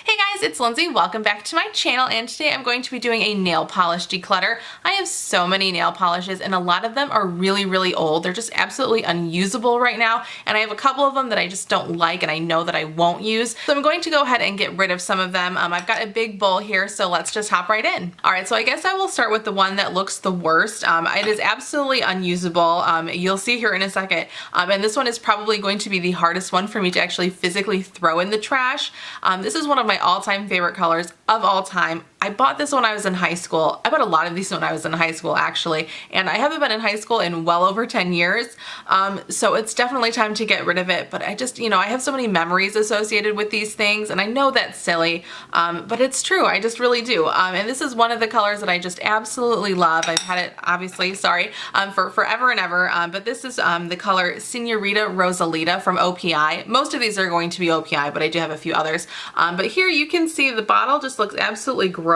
Hey guys, it's Lindsay. Welcome back to my channel, and today I'm going to be doing a nail polish declutter. I have so many nail polishes and a lot of them are really old. They're just absolutely unusable right now, and I have a couple of them that I just don't like and I know that I won't use. So I'm going to go ahead and get rid of some of them. I've got a big bowl here, so let's just hop right in. Alright, so I guess I will start with the one that looks the worst. It is absolutely unusable. You'll see here in a second. And this one is probably going to be the hardest one for me to actually physically throw in the trash. This is one of my all-time favorite colors of all time. I bought this when I was in high school. I bought a lot of these when I was in high school actually, and I haven't been in high school in well over 10 years. So it's definitely time to get rid of it, but I just, I have so many memories associated with these things, and I know that's silly, but it's true. I just really do. And this is one of the colors that I just absolutely love. I've had it, obviously, sorry, for forever and ever, but this is the color Senorita Rosalita from OPI. Most of these are going to be OPI, but I do have a few others. But here you can see the bottle just looks absolutely gross.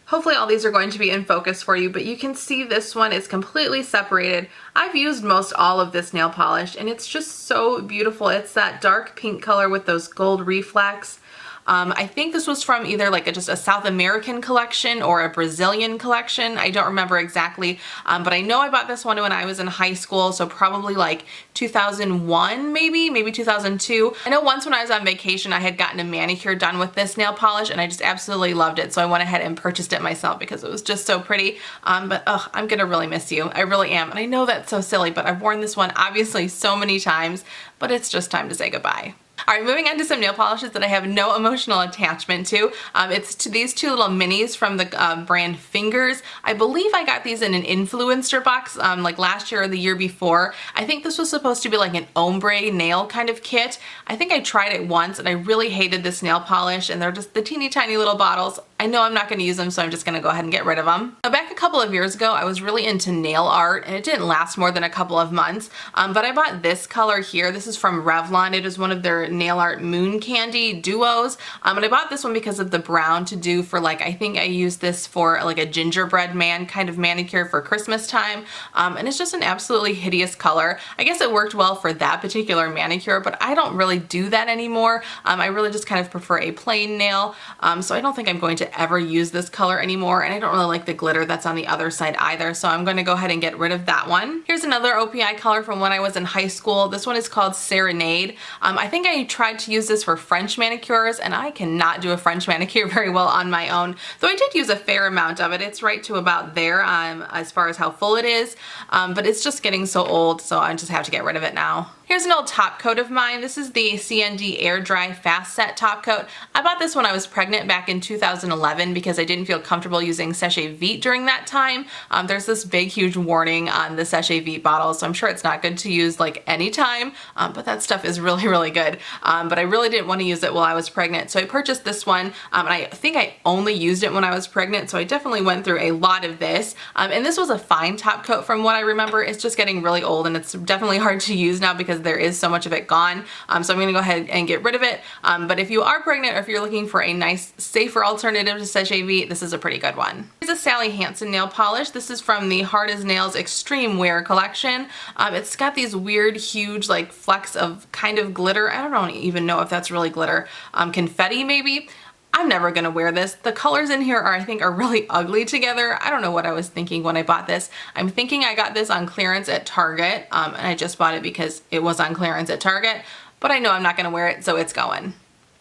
Hopefully all these are going to be in focus for you, but you can see this one is completely separated. I've used most all of this nail polish and it's just so beautiful. It's that dark pink color with those gold reflex. I think this was from either like just a South American collection or a Brazilian collection. I don't remember exactly, but I know I bought this one when I was in high school, so probably like 2001 maybe 2002. I know once when I was on vacation I had gotten a manicure done with this nail polish and I just absolutely loved it, so I went ahead and purchased it myself because it was just so pretty. But I'm gonna really miss you. I really am. And I know that's so silly, but I've worn this one obviously so many times, but it's just time to say goodbye. Alright, moving on to some nail polishes that I have no emotional attachment to. It's to these two little minis from the brand Fingers. I believe I got these in an influencer box like last year or the year before. I think this was supposed to be like an ombre nail kind of kit. I think I tried it once and I really hated this nail polish, and they're just the teeny tiny little bottles. I know I'm not going to use them, so I'm just going to go ahead and get rid of them. Now, back a couple of years ago, I was really into nail art, and it didn't last more than a couple of months, but I bought this color here. This is from Revlon. It is one of their nail art moon candy duos, and I bought this one because of the brown to do for like, I think I used this for like a gingerbread man kind of manicure for Christmas time, and it's just an absolutely hideous color. I guess it worked well for that particular manicure, but I don't really do that anymore. I really just kind of prefer a plain nail, so I don't think I'm going to ever use this color anymore, and I don't really like the glitter that's on the other side either, so I'm going to go ahead and get rid of that one. Here's another OPI color from when I was in high school. This one is called Serenade. I think I tried to use this for French manicures, and I cannot do a French manicure very well on my own, though I did use a fair amount of it. It's right to about there as far as how full it is, but it's just getting so old, so I just have to get rid of it now. Here's an old top coat of mine. This is the CND Air Dry Fast Set top coat. I bought this when I was pregnant back in 2011 because I didn't feel comfortable using Sachet Vite during that time. There's this big huge warning on the Sachet Vite bottle, so I'm sure it's not good to use like any time, but that stuff is really good. But I really didn't want to use it while I was pregnant, so I purchased this one, and I think I only used it when I was pregnant, so I definitely went through a lot of this. And this was a fine top coat from what I remember. It's just getting really old and it's definitely hard to use now because there is so much of it gone, so I'm going to go ahead and get rid of it. But if you are pregnant or if you're looking for a nice, safer alternative to Sachet Vite, this is a pretty good one. Here's a Sally Hansen nail polish. This is from the Hard as Nails Extreme Wear collection. It's got these weird, huge, like flecks of kind of glitter. I don't even know if that's really glitter. Confetti maybe? I'm never gonna wear this. The colors in here I think are really ugly together. I don't know what I was thinking when I bought this. I'm thinking I got this on clearance at Target, and I just bought it because it was on clearance at Target, but I know I'm not gonna wear it, so it's going.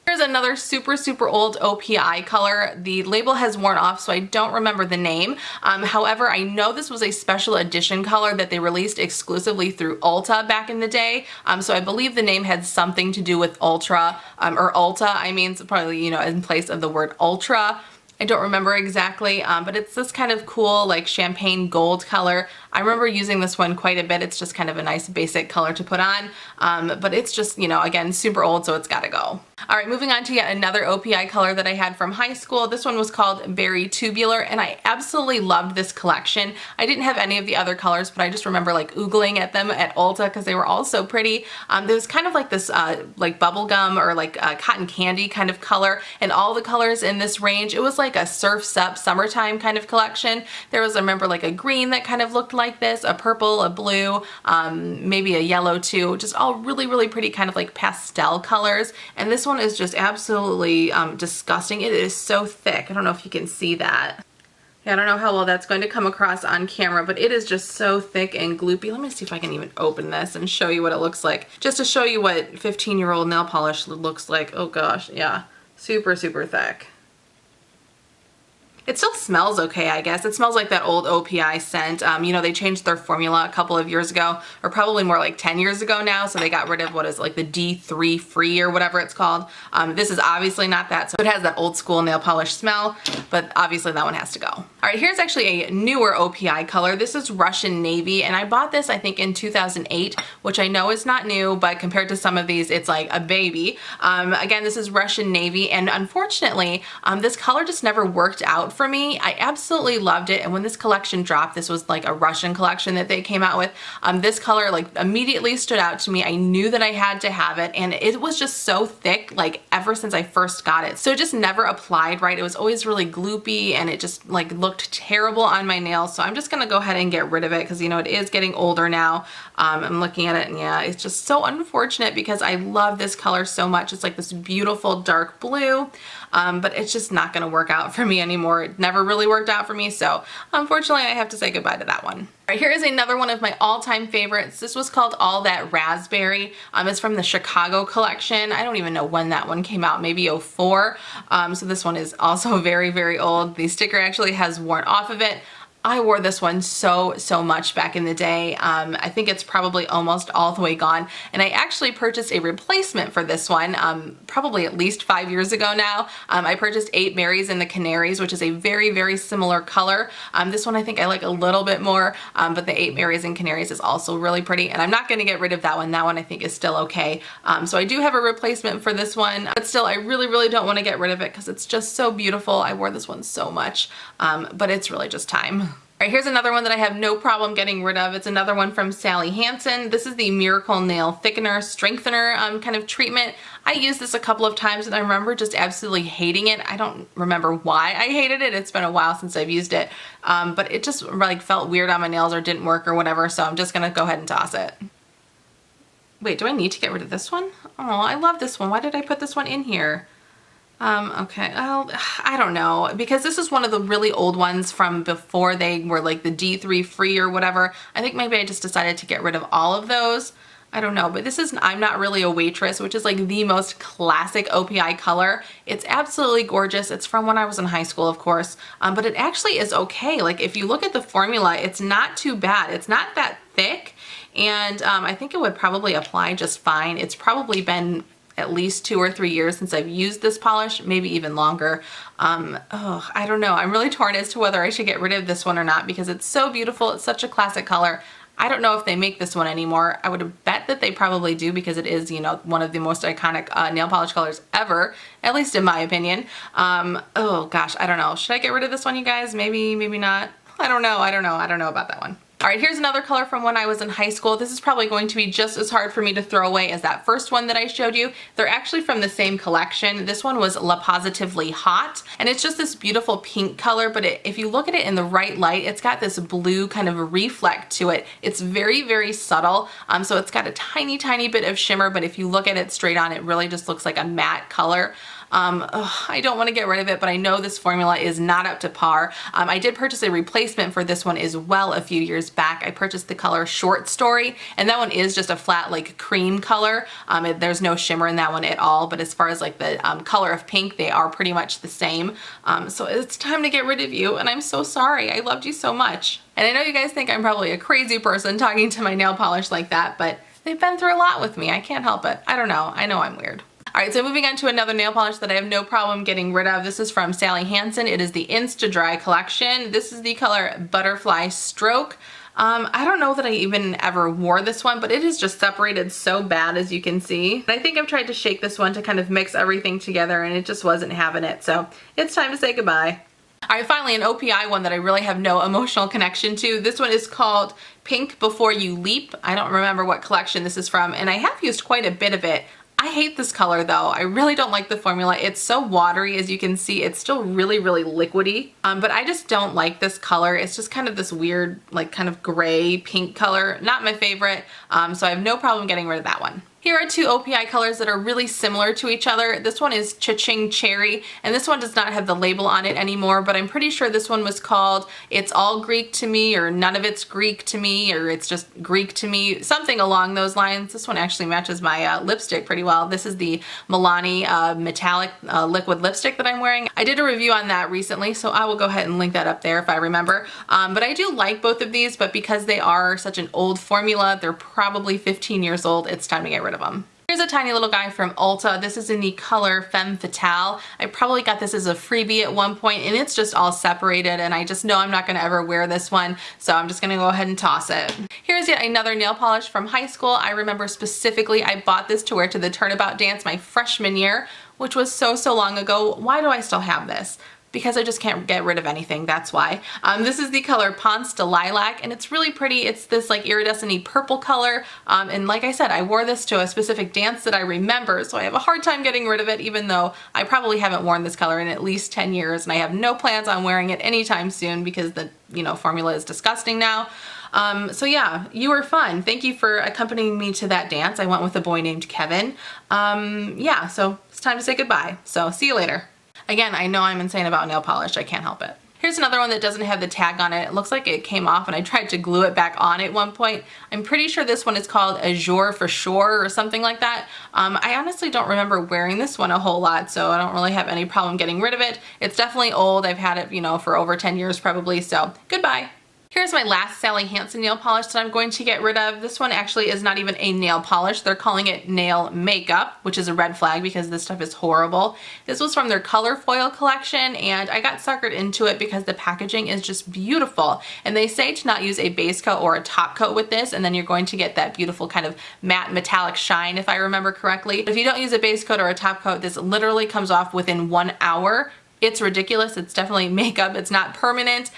Here's another super old OPI color. The label has worn off, so I don't remember the name. However, I know this was a special edition color that they released exclusively through Ulta back in the day. So I believe the name had something to do with Ultra, or Ulta, I mean, so probably, in place of the word Ultra. I don't remember exactly, but it's this kind of cool like champagne gold color. I remember using this one quite a bit. It's just kind of a nice basic color to put on, but it's just, again, super old, so it's gotta go. All right, moving on to yet another OPI color that I had from high school. This one was called Berry Tubular, and I absolutely loved this collection. I didn't have any of the other colors, but I just remember like oogling at them at Ulta because they were all so pretty. There was kind of like this like bubble gum or like cotton candy kind of color, and all the colors in this range, it was like a Surf's Up summertime kind of collection. There was, I remember, like a green that kind of looked like this, a purple, a blue, maybe a yellow too, just all really pretty kind of like pastel colors. And this one one is just absolutely disgusting. It is so thick. I don't know if you can see that. Yeah, I don't know how well that's going to come across on camera, but it is just so thick and gloopy. Let me see if I can even open this and show you what it looks like. Just to show you what 15-year-old nail polish looks like. Oh gosh, yeah. Super, super thick. It still smells okay, I guess. It smells like that old OPI scent. You know, they changed their formula a couple of years ago, or probably more like 10 years ago now, so they got rid of what is like the D3 Free or whatever it's called. This is obviously not that, so it has that old school nail polish smell, but obviously that one has to go. All right, here's actually a newer OPI color. This is Russian Navy, and I bought this I think in 2008, which I know is not new, but compared to some of these, it's like a baby. Again, this is Russian Navy, and unfortunately, this color just never worked out for me. I absolutely loved it, and when this collection dropped, this was like a Russian collection that they came out with, this color like immediately stood out to me. I knew that I had to have it, and it was just so thick like ever since I first got it. So it just never applied right. It was always really gloopy, and it just like looked terrible on my nails. So I'm just gonna go ahead and get rid of it because, you know, it is getting older now. I'm looking at it, and yeah, it's just so unfortunate because I love this color so much. It's like this beautiful dark blue, but it's just not gonna work out for me anymore. It never really worked out for me, so unfortunately I have to say goodbye to that one. All right, here is another one of my all-time favorites. This was called All That Raspberry. It's from the Chicago collection. I don't even know when that one came out, maybe 04. So this one is also very, very old. The sticker actually has worn off of it. I wore this one so much back in the day. I think it's probably almost all the way gone. And I actually purchased a replacement for this one probably at least 5 years ago now. I purchased 8 Berries and the Canaries, which is a very, very similar color. This one I think I like a little bit more, but the 8 Berries and Canaries is also really pretty. And I'm not going to get rid of that one. That one I think is still okay. So I do have a replacement for this one, but still I really, really don't want to get rid of it because it's just so beautiful. I wore this one so much, but it's really just time. All right, here's another one that I have no problem getting rid of. It's another one from Sally Hansen. This is the Miracle Nail Thickener Strengthener kind of treatment. I used this a couple of times and I remember just absolutely hating it. I don't remember why I hated it. It's been a while since I've used it, but it just like felt weird on my nails or didn't work or whatever, so I'm just gonna go ahead and toss it. Wait, do I need to get rid of this one? Oh, I love this one. Why did I put this one in here? Okay, well, I don't know, because this is one of the really old ones from before they were like the D3 Free or whatever. I think maybe I just decided to get rid of all of those. I don't know, but this is I'm Not Really a Waitress, which is like the most classic OPI color. It's absolutely gorgeous. It's from when I was in high school, of course, but it actually is okay. Like if you look at the formula, it's not too bad. It's not that thick, and I think it would probably apply just fine. It's probably been at least 2 or 3 years since I've used this polish, maybe even longer. I don't know. I'm really torn as to whether I should get rid of this one or not because it's so beautiful. It's such a classic color. I don't know if they make this one anymore. I would bet that they probably do because it is, you know, one of the most iconic nail polish colors ever, at least in my opinion. Oh gosh, I don't know. Should I get rid of this one, you guys? Maybe, maybe not. I don't know. I don't know about that one. All right, here's another color from when I was in high school. This is probably going to be just as hard for me to throw away as that first one that I showed you. They're actually from the same collection. This one was La Positively Hot, and it's just this beautiful pink color, but if you look at it in the right light, it's got this blue kind of reflect to it. It's very, very subtle, so it's got a tiny, tiny bit of shimmer, but if you look at it straight on, it really just looks like a matte color. I don't want to get rid of it, but I know this formula is not up to par. I did purchase a replacement for this one as well a few years back. I purchased the color Short Story, and that one is just a flat like cream color. There's no shimmer in that one at all, but as far as like the color of pink, they are pretty much the same. So it's time to get rid of you, and I'm so sorry. I loved you so much. And I know you guys think I'm probably a crazy person talking to my nail polish like that, but they've been through a lot with me. I can't help it. I don't know. I know I'm weird. All right, so moving on to another nail polish that I have no problem getting rid of. This is from Sally Hansen. It is the Insta Dry collection. This is the color Butterfly Stroke. I don't know that I even ever wore this one, but it is just separated so bad, as you can see. And I think I've tried to shake this one to kind of mix everything together, and it just wasn't having it. So it's time to say goodbye. All right, finally an OPI one that I really have no emotional connection to. This one is called Pink Before You Leap. I don't remember what collection this is from, and I have used quite a bit of it. I hate this color though. I really don't like the formula. It's so watery, as you can see. It's still really, really liquidy, but I just don't like this color. It's just kind of this weird, like kind of gray pink color. Not my favorite, so I have no problem getting rid of that one. Here are two OPI colors that are really similar to each other. This one is Cha-Ching Cherry, and this one does not have the label on it anymore, but I'm pretty sure this one was called It's All Greek to Me, or None of It's Greek to Me, or It's Just Greek to Me, something along those lines. This one actually matches my lipstick pretty well. This is the Milani metallic liquid lipstick that I'm wearing. I did a review on that recently, so I will go ahead and link that up there if I remember. But I do like both of these, but because they are such an old formula, they're probably 15 years old, it's time to get rid of them. Here's a tiny little guy from Ulta. This is in the color Femme Fatale. I probably got this as a freebie at one point, and it's just all separated, and I just know I'm not gonna ever wear this one, so I'm just gonna go ahead and toss it. Here's yet another nail polish from high school. I remember specifically I bought this to wear to the Turnabout dance my freshman year, which was so long ago. Why do I still have this? Because I just can't get rid of anything, that's why. This is the color Ponce de Lilac, and it's really pretty. It's this like iridescent-y purple color, and like I said, I wore this to a specific dance that I remember, so I have a hard time getting rid of it, even though I probably haven't worn this color in at least 10 years, and I have no plans on wearing it anytime soon because the formula is disgusting now. So yeah, you were fun. Thank you for accompanying me to that dance. I went with a boy named Kevin. Yeah, so it's time to say goodbye. So see you later. Again, I know I'm insane about nail polish. I can't help it. Here's another one that doesn't have the tag on it. It looks like it came off and I tried to glue it back on at one point. I'm pretty sure this one is called Azure for Sure or something like that. I honestly don't remember wearing this one a whole lot, so I don't really have any problem getting rid of it. It's definitely old. I've had it, for over 10 years probably, so goodbye. Here's my last Sally Hansen nail polish that I'm going to get rid of. This one actually is not even a nail polish. They're calling it nail makeup, which is a red flag because this stuff is horrible. This was from their color foil collection, and I got suckered into it because the packaging is just beautiful. And they say to not use a base coat or a top coat with this, and then you're going to get that beautiful kind of matte metallic shine, if I remember correctly. But if you don't use a base coat or a top coat, this literally comes off within 1 hour. It's ridiculous. It's definitely makeup. It's not permanent.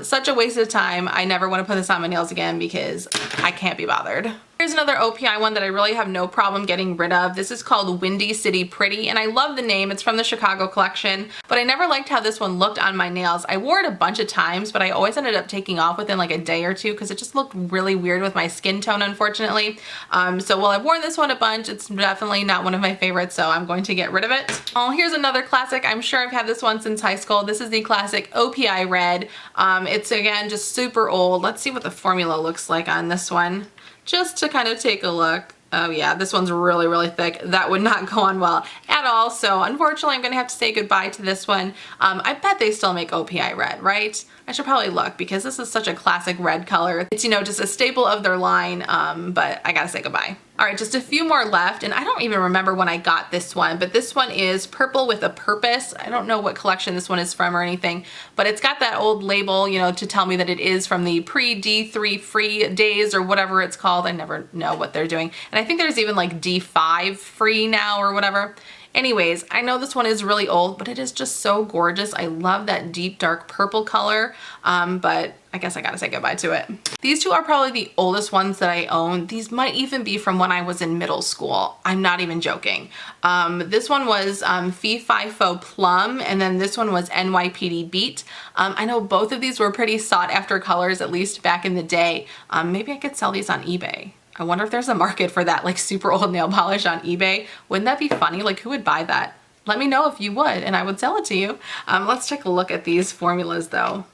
Such a waste of time. I never want to put this on my nails again because I can't be bothered. Here's another OPI one that I really have no problem getting rid of. This is called Windy City Pretty, and I love the name. It's from the Chicago collection, but I never liked how this one looked on my nails. I wore it a bunch of times, but I always ended up taking off within like a day or two because it just looked really weird with my skin tone, unfortunately. So while I've worn this one a bunch, it's definitely not one of my favorites, so I'm going to get rid of it. Oh, here's another classic. I'm sure I've had this one since high school. This is the classic OPI Red. It's again just super old. Let's see what the formula looks like on this one, just to kind of take a look. Oh yeah, this one's really thick. That would not go on well at all. So unfortunately, I'm gonna have to say goodbye to this one. I bet they still make OPI Red, right? I should probably look because this is such a classic red color. It's, just a staple of their line, but I gotta say goodbye. All right, just a few more left, and I don't even remember when I got this one, but this one is Purple with a Purpose. I don't know what collection this one is from or anything, but it's got that old label, to tell me that it is from the pre-D3 free days or whatever it's called. I never know what they're doing. And I think there's even like D5 free now or whatever. Anyways, I know this one is really old, but it is just so gorgeous. I love that deep dark purple color, but I guess I gotta say goodbye to it. These two are probably the oldest ones that I own. These might even be from when I was in middle school. I'm not even joking. This one was Fee Fi Fo Plum, and then this one was NYPD Beat. I know both of these were pretty sought after colors, at least back in the day. Maybe I could sell these on eBay. I wonder if there's a market for that like super old nail polish on eBay. Wouldn't that be funny? Like, who would buy that? Let me know if you would and I would sell it to you. Let's take a look at these formulas though.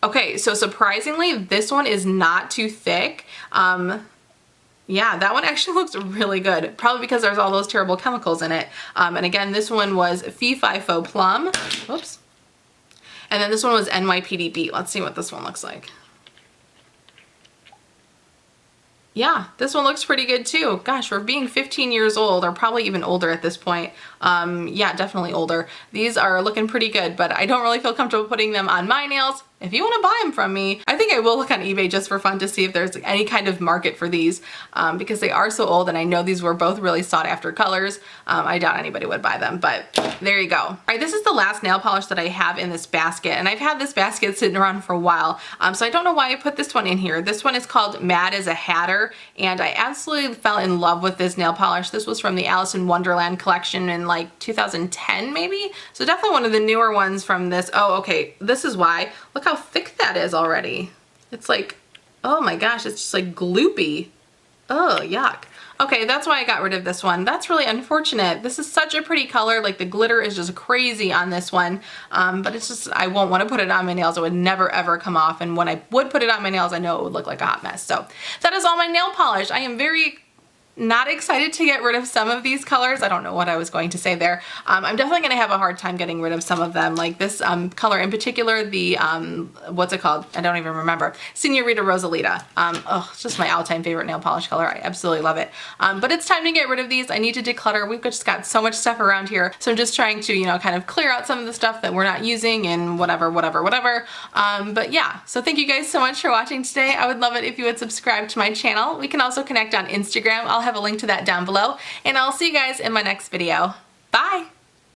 Okay, so surprisingly, this one is not too thick. Yeah, that one actually looks really good. Probably because there's all those terrible chemicals in it. And again, this one was Fee Fi Fo Plum. Whoops. And then this one was NYPD Beat. Let's see what this one looks like. Yeah, this one looks pretty good too. Gosh, for being 15 years old, or probably even older at this point. Yeah, definitely older. These are looking pretty good, but I don't really feel comfortable putting them on my nails. If you want to buy them from me, I think I will look on eBay just for fun to see if there's any kind of market for these, because they are so old and I know these were both really sought after colors. I doubt anybody would buy them, but there you go. All right, this is the last nail polish that I have in this basket, and I've had this basket sitting around for a while, so I don't know why I put this one in here. This one is called Mad as a Hatter, and I absolutely fell in love with this nail polish. This was from the Alice in Wonderland collection in like 2010 maybe, so definitely one of the newer ones from this. Oh, okay, this is why. Look how thick that is already. It's like, oh my gosh, it's just like gloopy. Oh, yuck. Okay, that's why I got rid of this one. That's really unfortunate. This is such a pretty color. Like the glitter is just crazy on this one. But it's just, I won't want to put it on my nails. It would never ever come off. And when I would put it on my nails, I know it would look like a hot mess. So that is all my nail polish. I am very not excited to get rid of some of these colors. I don't know what I was going to say there. I'm definitely going to have a hard time getting rid of some of them. Like this color in particular, the, what's it called? I don't even remember. Senorita Rosalita. Oh, it's just my all-time favorite nail polish color. I absolutely love it. But it's time to get rid of these. I need to declutter. We've just got so much stuff around here. So I'm just trying to, you know, kind of clear out some of the stuff that we're not using and whatever. But yeah, so thank you guys so much for watching today. I would love it if you would subscribe to my channel. We can also connect on Instagram. I'll have a link to that down below, and I'll see you guys in my next video. Bye!